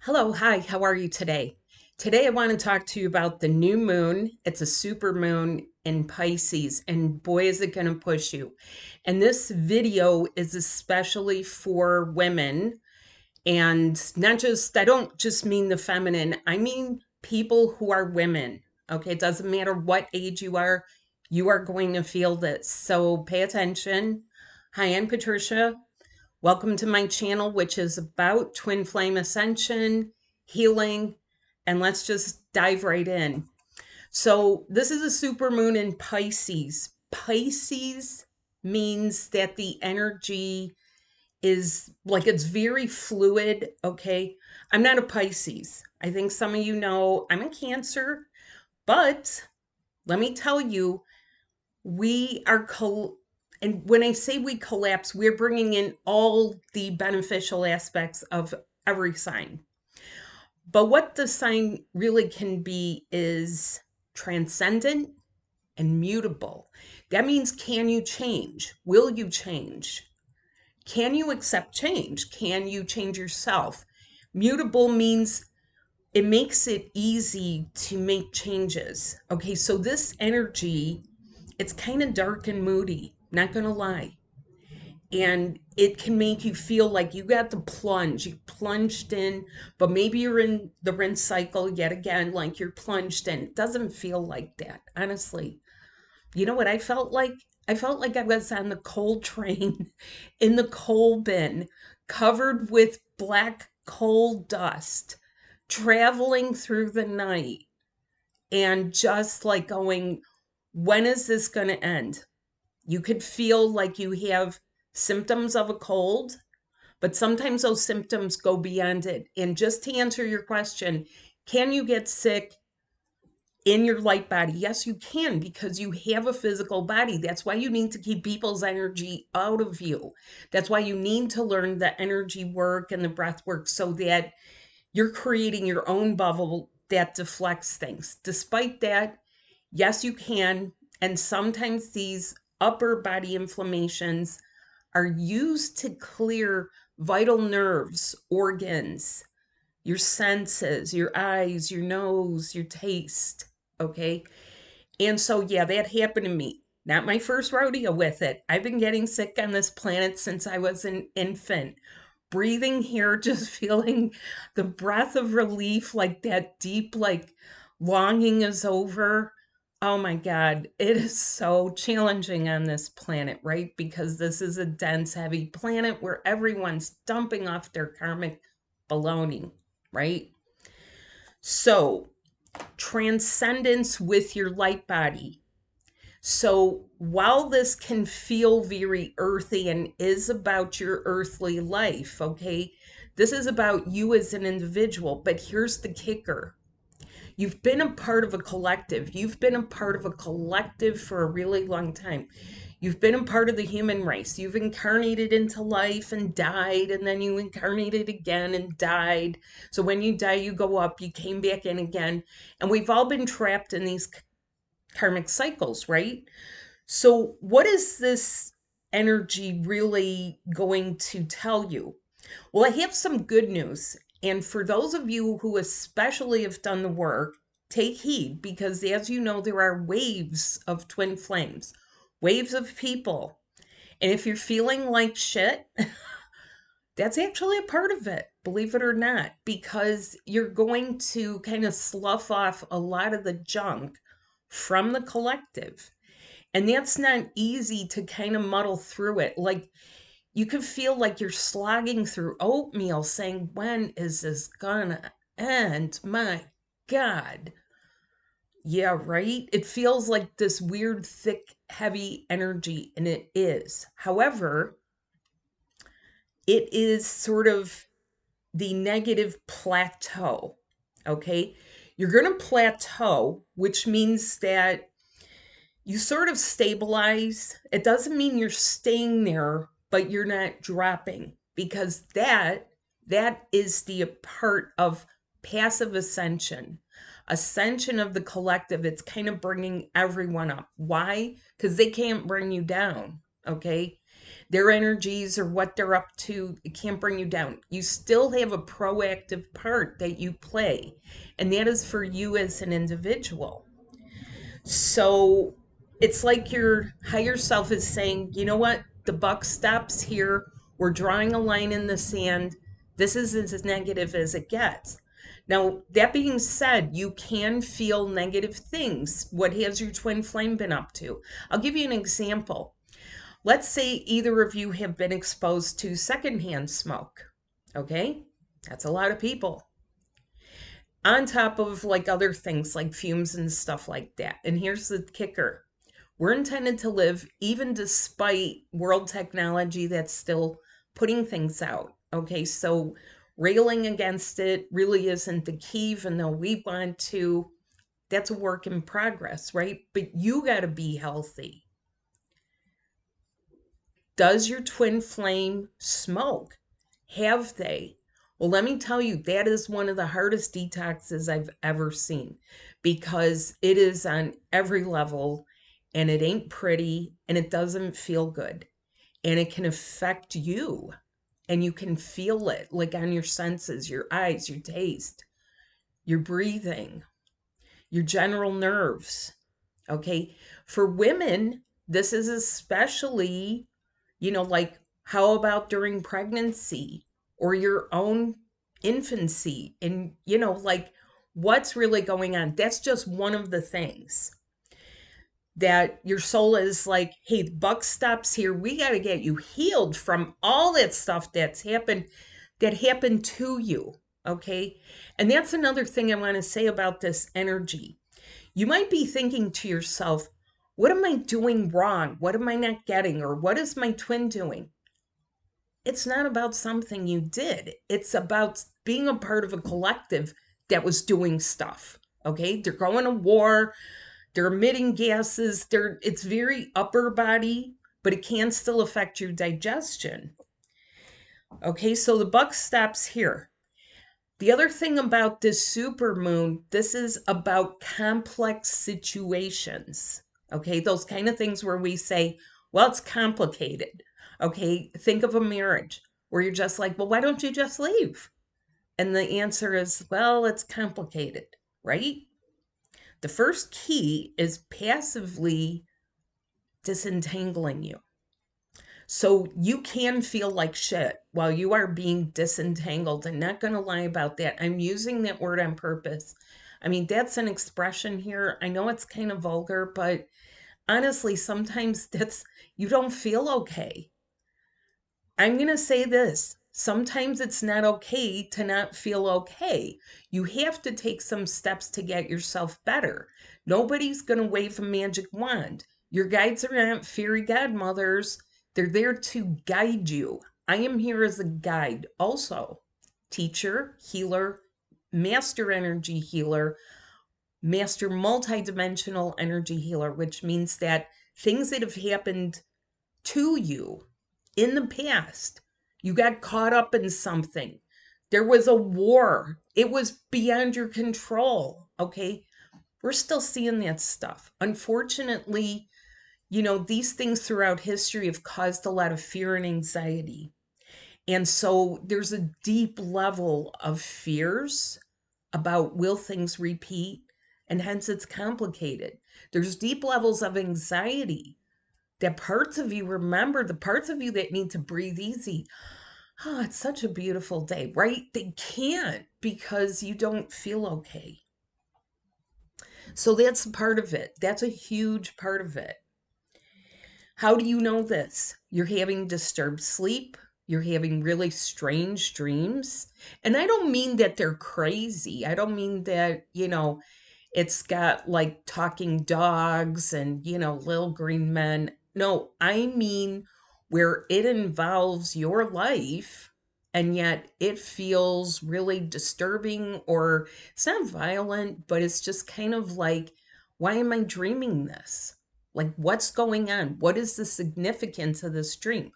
Hello, hi, how are you today? Today I want to talk to you about the new moon. It's a super moon in Pisces, and boy, is it going to push you. And this video is especially for women, and I don't just mean the feminine, I mean people who are women. Okay, it doesn't matter what age you are going to feel this. So pay attention. Hi, I'm Patricia. Welcome to my channel, which is about Twin Flame Ascension, healing, and let's just dive right in. So, this is a super moon in Pisces. Pisces means that the energy is like it's very fluid, okay? I'm not a Pisces. I think some of you know I'm a Cancer, but let me tell you, we are and when I say we collapse, we're bringing in all the beneficial aspects of every sign. But what the sign really can be is transcendent and mutable. That means, can you change? Will you change? Can you accept change? Can you change yourself? Mutable means it makes it easy to make changes. Okay, so this energy, it's kind of dark and moody, not gonna lie. And it can make you feel like you got the plunge. You plunged in, but maybe you're in the rinse cycle yet again, like you're plunged in. It doesn't feel like that, honestly. You know what I felt like? I felt like I was on the coal train in the coal bin, covered with black coal dust, traveling through the night, and just like going, when is this going to end? You could feel like you have symptoms of a cold, but sometimes those symptoms go beyond it. And just to answer your question, can you get sick in your light body? Yes, you can, because you have a physical body. That's why you need to keep people's energy out of you. That's why you need to learn the energy work and the breath work so that you're creating your own bubble that deflects things. Despite that, yes, you can. And sometimes these upper body inflammations are used to clear vital nerves, organs, your senses, your eyes, your nose, your taste. Okay. And so, yeah, that happened to me. Not my first rodeo with it. I've been getting sick on this planet since I was an infant. Breathing here, just feeling the breath of relief, like that deep, like longing is over. Oh my God, it is so challenging on this planet, right? Because this is a dense, heavy planet where everyone's dumping off their karmic baloney, right? So, transcendence with your light body. So, while this can feel very earthy and is about your earthly life, okay, this is about you as an individual. But here's the kicker: you've been a part of a collective. You've been a part of a collective for a really long time. You've been a part of the human race. You've incarnated into life and died, and then you incarnated again and died. So when you die, you go up, you came back in again. And we've all been trapped in these karmic cycles, right? So, what is this energy really going to tell you? Well, I have some good news. And for those of you who especially have done the work, take heed, because as you know, there are waves of twin flames, waves of people. And if you're feeling like shit, that's actually a part of it, believe it or not, because you're going to kind of slough off a lot of the junk from the collective. And that's not easy to kind of muddle through it. Like, you can feel like you're slogging through oatmeal saying, when is this gonna end? My God. Yeah, right? It feels like this weird, thick, heavy energy, and it is. However, it is sort of the negative plateau. Okay? You're going to plateau, which means that you sort of stabilize. It doesn't mean you're staying there, but you're not dropping, because that is the part of passive ascension. Ascension of the collective, it's kind of bringing everyone up. Why? Because they can't bring you down, okay? Their energies or what they're up to, it can't bring you down. You still have a proactive part that you play, and that is for you as an individual. So it's like your higher self is saying, you know what? The buck stops here. We're drawing a line in the sand. This is as negative as it gets. Now, that being said, you can feel negative things. What has your twin flame been up to? I'll give you an example. Let's say either of you have been exposed to secondhand smoke. Okay? That's a lot of people. On top of like other things like fumes and stuff like that. And here's the kicker. We're intended to live even despite world technology that's still putting things out. Okay, so railing against it really isn't the key, even though we want to. That's a work in progress, right? But you got to be healthy. Does your twin flame smoke? Have they? Well, let me tell you, that is one of the hardest detoxes I've ever seen because it is on every level and it ain't pretty and it doesn't feel good and it can affect you and you can feel it like on your senses, your eyes, your taste, your breathing, your general nerves. Okay. For women, this is especially, like how about during pregnancy or your own infancy? And, like what's really going on? That's just one of the things that your soul is like, hey, the buck stops here. We got to get you healed from all that stuff that happened to you. Okay. And that's another thing I want to say about this energy. You might be thinking to yourself, what am I doing wrong? What am I not getting? Or what is my twin doing? It's not about something you did. It's about being a part of a collective that was doing stuff. Okay. They're going to war. They're emitting gases. It's very upper body, but it can still affect your digestion. Okay. So the buck stops here. The other thing about this super moon, this is about complex situations. Okay, those kind of things where we say, well, it's complicated. Okay, think of a marriage where you're just like, well, why don't you just leave? And the answer is, well, it's complicated, right? The first key is passively disentangling you. So you can feel like shit while you are being disentangled. I'm not going to lie about that. I'm using that word on purpose. I mean, that's an expression here. I know it's kind of vulgar, but honestly, sometimes you don't feel okay. I'm going to say this. Sometimes it's not okay to not feel okay. You have to take some steps to get yourself better. Nobody's going to wave a magic wand. Your guides are not fairy godmothers. They're there to guide you. I am here as a guide also. Teacher, healer, master energy healer, master multidimensional energy healer, which means that things that have happened to you in the past, you got caught up in something. There was a war. It was beyond your control. Okay. We're still seeing that stuff. Unfortunately, these things throughout history have caused a lot of fear and anxiety. And so there's a deep level of fears about will things repeat? And hence it's complicated. There's deep levels of anxiety that parts of you remember, the parts of you that need to breathe easy. Oh, it's such a beautiful day, right? They can't because you don't feel okay. So that's part of it. That's a huge part of it. How do you know this? You're having disturbed sleep. You're having really strange dreams. And I don't mean that they're crazy. I don't mean that, it's got like talking dogs and, little green men. No, I mean where it involves your life and yet it feels really disturbing, or it's not violent, but it's just kind of like, why am I dreaming this? Like, what's going on? What is the significance of this dream?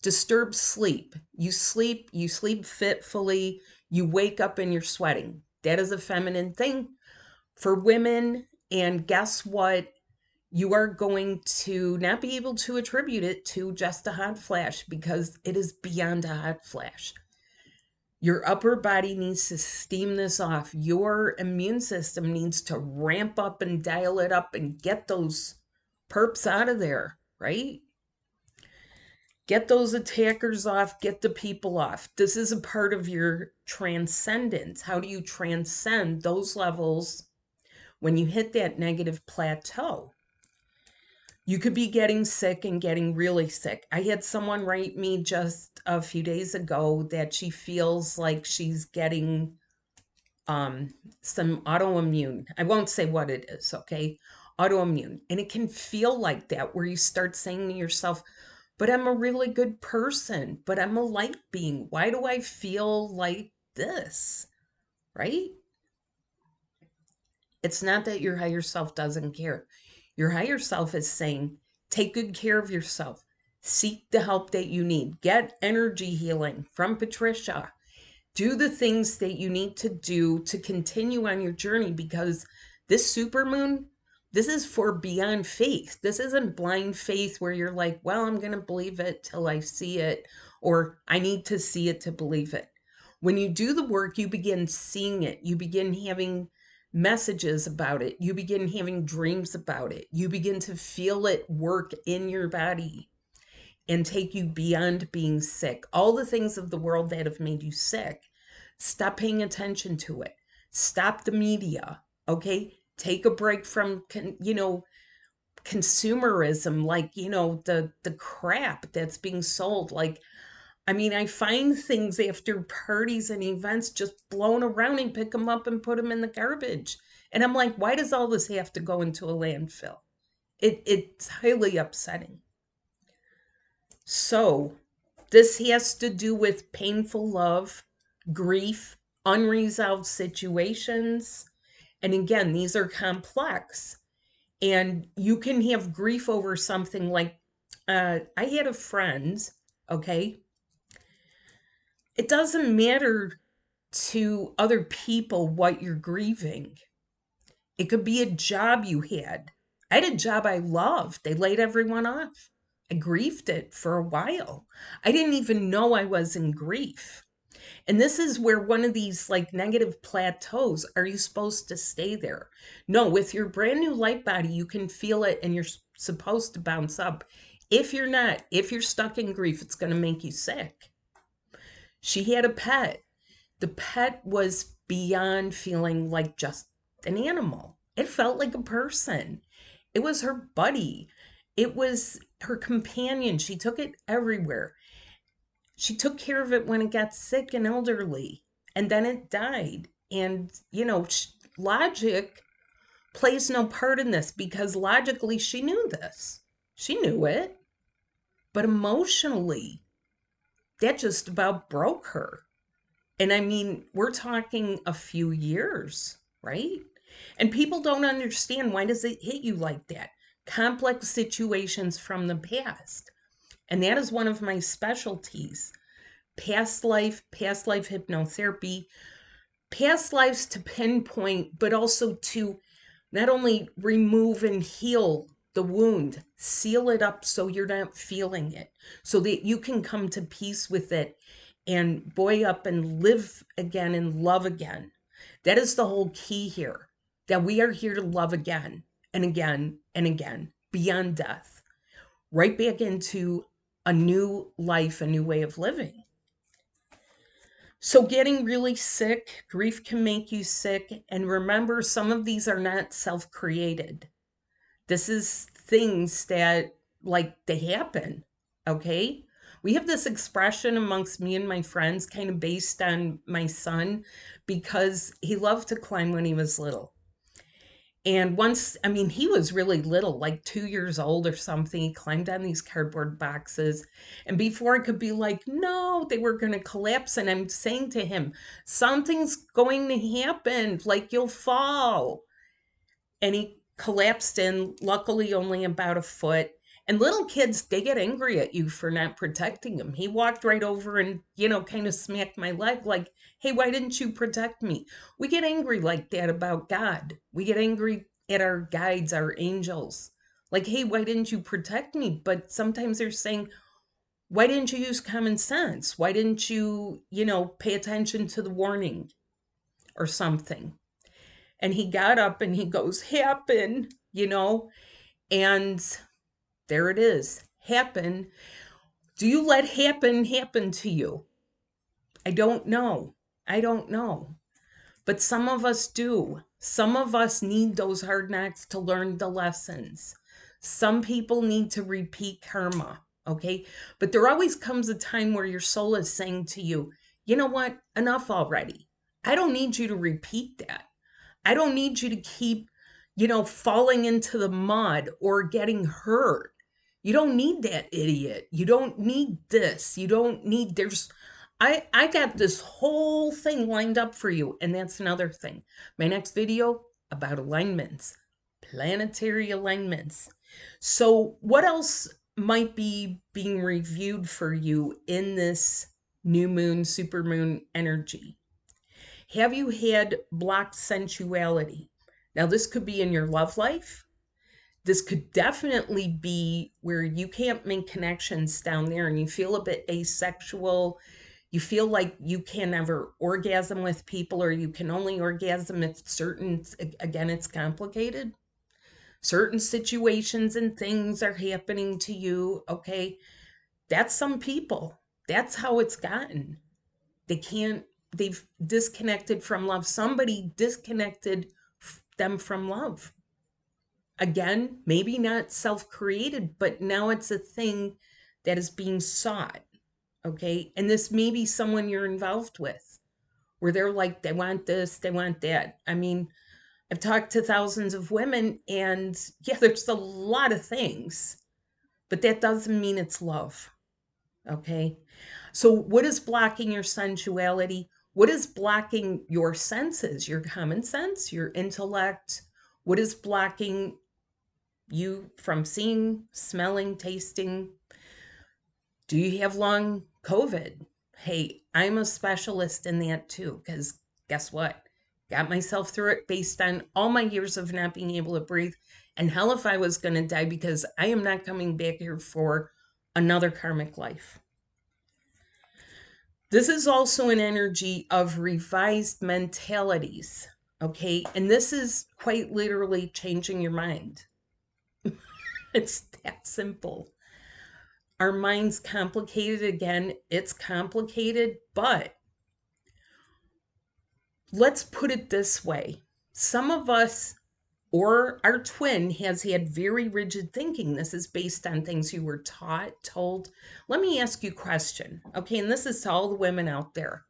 Disturbed sleep. You sleep fitfully, you wake up and you're sweating. That is a feminine thing for women. And guess what? you are going to not be able to attribute it to just a hot flash because it is beyond a hot flash. Your upper body needs to steam this off. Your immune system needs to ramp up and dial it up and get those perps out of there, right? Get those attackers off, get the people off. This is a part of your transcendence. How do you transcend those levels when you hit that negative plateau? You could be getting sick and getting really sick. I had someone write me just a few days ago that she feels like she's getting some autoimmune. I won't say what it is, okay? Autoimmune. And it can feel like that where you start saying to yourself, but I'm a really good person, but I'm a light being. Why do I feel like this? Right? It's not that your higher self doesn't care. Your higher self is saying, take good care of yourself. Seek the help that you need. Get energy healing from Patricia. Do the things that you need to do to continue on your journey, because this supermoon, this is for beyond faith. This isn't blind faith where you're like, well, I'm going to believe it till I see it, or I need to see it to believe it. When you do the work, you begin seeing it. You begin having messages about it. You begin having dreams about it. You begin to feel it work in your body and take you beyond being sick. All the things of the world that have made you sick, stop paying attention to it. Stop the media, okay? Take a break from, consumerism, like, the crap that's being sold. Like, I mean, I find things after parties and events just blown around and pick them up and put them in the garbage. And I'm like, why does all this have to go into a landfill? It's highly upsetting. So, this has to do with painful love, grief, unresolved situations. And again, these are complex. And you can have grief over something like, I had a friend, okay? It doesn't matter to other people what you're grieving. It could be a job you had. I had a job I loved. They laid everyone off. I grieved it for a while. I didn't even know I was in grief. And this is where one of these like negative plateaus, are you supposed to stay there? No, with your brand new light body, you can feel it and you're supposed to bounce up. If you're not, if you're stuck in grief, it's going to make you sick. She had a pet. The pet was beyond feeling like just an animal. It felt like a person. It was her buddy. It was her companion. She took it everywhere. She took care of it when it got sick and elderly, and then it died. And, logic plays no part in this because logically she knew this. She knew it. But emotionally, that just about broke her. And I mean, we're talking a few years, right? And people don't understand, why does it hit you like that? Complex situations from the past. And that is one of my specialties. Past life hypnotherapy, past lives to pinpoint, but also to not only remove and heal the wound, seal it up so you're not feeling it, so that you can come to peace with it and buoy up and live again and love again. That is the whole key here, that we are here to love again and again and again, beyond death, right back into a new life, a new way of living. So getting really sick, grief can make you sick. And remember, some of these are not self-created. This is things that, like, they happen, okay? We have this expression amongst me and my friends, kind of based on my son, because he loved to climb when he was little. And once, I mean, he was really little, like 2 years old or something. He climbed on these cardboard boxes. And before I could be like, no, they were going to collapse. And I'm saying to him, something's going to happen, like you'll fall. And he collapsed in, luckily only about a foot. And little kids, they get angry at you for not protecting them. He walked right over and, kind of smacked my leg like, hey, why didn't you protect me? We get angry like that about God. We get angry at our guides, our angels. Like, hey, why didn't you protect me? But sometimes they're saying, why didn't you use common sense? Why didn't you, pay attention to the warning or something? And he got up and he goes, happen, and there it is. Happen. Do you let happen to you? I don't know. I don't know. But some of us do. Some of us need those hard knocks to learn the lessons. Some people need to repeat karma, okay? But there always comes a time where your soul is saying to you, you know what? Enough already. I don't need you to repeat that. I don't need you to keep, falling into the mud or getting hurt. You don't need that, idiot. You don't need this. You don't need I got this whole thing lined up for you. And that's another thing. My next video about alignments, planetary alignments. So what else might be being reviewed for you in this new moon, supermoon energy? Have you had blocked sensuality? Now, this could be in your love life. This could definitely be where you can't make connections down there and you feel a bit asexual. You feel like you can never orgasm with people, or you can only orgasm if again, it's complicated. Certain situations and things are happening to you, okay? That's some people. That's how it's gotten. They've disconnected from love. Somebody disconnected them from love. Again, maybe not self-created, but now it's a thing that is being sought. Okay. And this may be someone you're involved with where they're like, they want this, they want that. I mean, I've talked to thousands of women, and yeah, there's a lot of things, but that doesn't mean it's love. Okay. So, what is blocking your sensuality? What is blocking your senses, your common sense, your intellect? What is blocking you from seeing, smelling, tasting? Do you have long COVID? Hey, I'm a specialist in that too, because guess what? Got myself through it based on all my years of not being able to breathe. And hell if I was going to die, because I am not coming back here for another karmic life. This is also an energy of revised mentalities, okay? And this is quite literally changing your mind. It's that simple. Our mind's complicated. Again, it's complicated, but let's put it this way. Some of us, or our twin, has had very rigid thinking. This is based on things you were taught, told. Let me ask you a question, okay? And this is to all the women out there.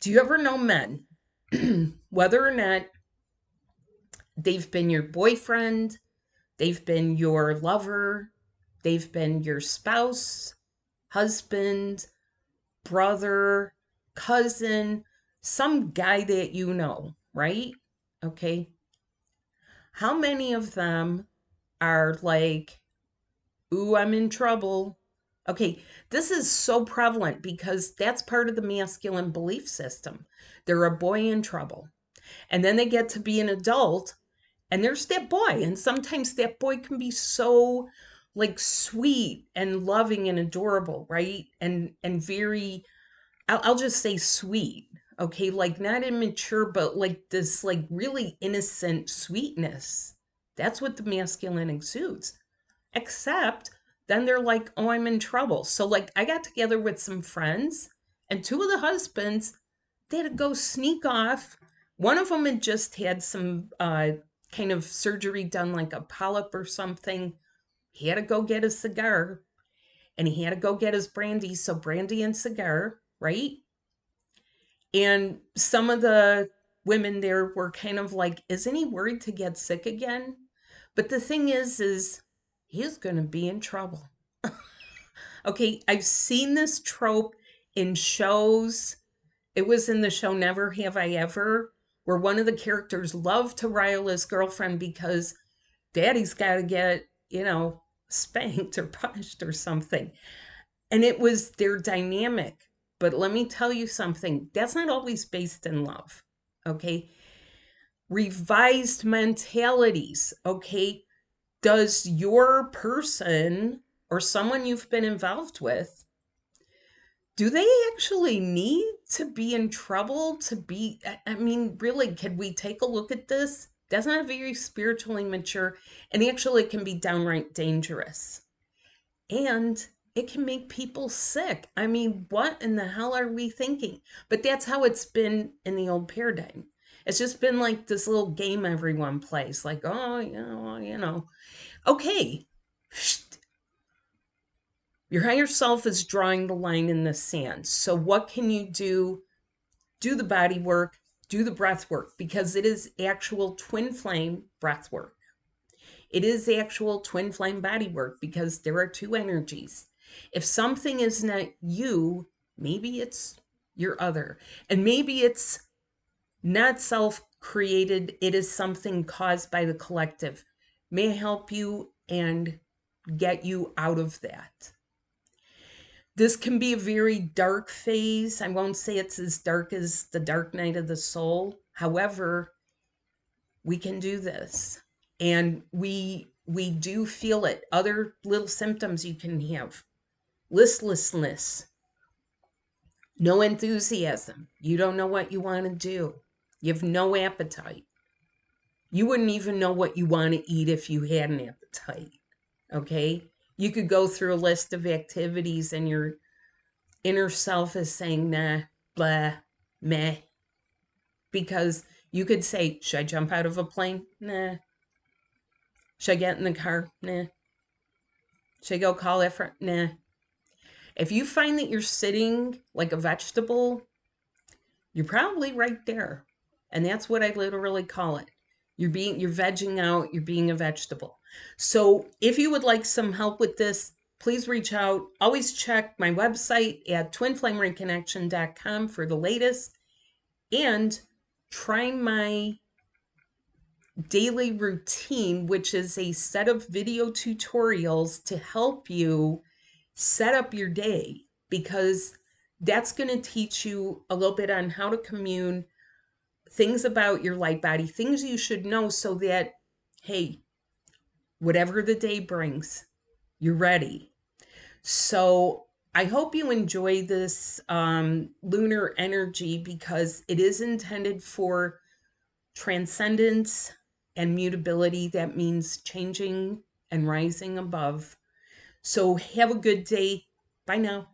Do you ever know men, whether or not they've been your boyfriend, they've been your lover, they've been your spouse, husband, brother, cousin, some guy that you know, right? Okay. How many of them are like, ooh, I'm in trouble? Okay, this is so prevalent because that's part of the masculine belief system. They're a boy in trouble. And then they get to be an adult, and there's that boy. And sometimes that boy can be so like sweet and loving and adorable, right? And very, I'll just say sweet, okay? Like not immature, but like this like really innocent sweetness. That's what the masculine exudes. Except then they're like, oh, I'm in trouble. So like I got together with some friends, and two of the husbands, they had to go sneak off. One of them had just had some kind of surgery done, like a polyp or something. He had to go get a cigar, and he had to go get his brandy. So brandy and cigar, right? And some of the women there were kind of like, isn't he worried to get sick again? But the thing is he's going to be in trouble. Okay, I've seen this trope in shows. It was in the show Never Have I Ever, where one of the characters loved to rile his girlfriend because daddy's got to get, spanked or punished or something. And it was their dynamic. But let me tell you something, that's not always based in love. Okay. revised mentalities, okay? Does your person or someone you've been involved with, do they actually need to be in trouble to be, I mean, really, could we take a look at this? That's not very spiritually mature, and actually can be downright dangerous. And it can make people sick. I mean, what in the hell are we thinking? But that's how it's been in the old paradigm. It's just been like this little game everyone plays, like, oh, okay. Your higher self is drawing the line in the sand. So what can you do? Do the body work, do the breath work, because it is actual twin flame breath work. It is actual twin flame body work because there are two energies. If something is not you, maybe it's your other. And maybe it's not self created, it is something caused by the collective. May I help you and get you out of that? This can be a very dark phase. I won't say it's as dark as the dark night of the soul. However, we can do this. And we do feel it. Other little symptoms you can have. Listlessness. No enthusiasm. You don't know what you want to do. You have no appetite. You wouldn't even know what you want to eat if you had an appetite. Okay? You could go through a list of activities and your inner self is saying, nah, blah, meh. Because you could say, should I jump out of a plane? Nah. Should I get in the car? Nah. Should I go call that friend? Nah. If you find that you're sitting like a vegetable, you're probably right there. And that's what I literally call it. You're vegging out, you're being a vegetable. So if you would like some help with this, please reach out. Always check my website at twinflamereconnection.com for the latest. And try my daily routine, which is a set of video tutorials to help you set up your day, because that's going to teach you a little bit on how to commune, things about your light body, things you should know so that, hey, whatever the day brings, you're ready. So I hope you enjoy this lunar energy, because it is intended for transcendence and mutability. That means changing and rising above. So have a good day. Bye now.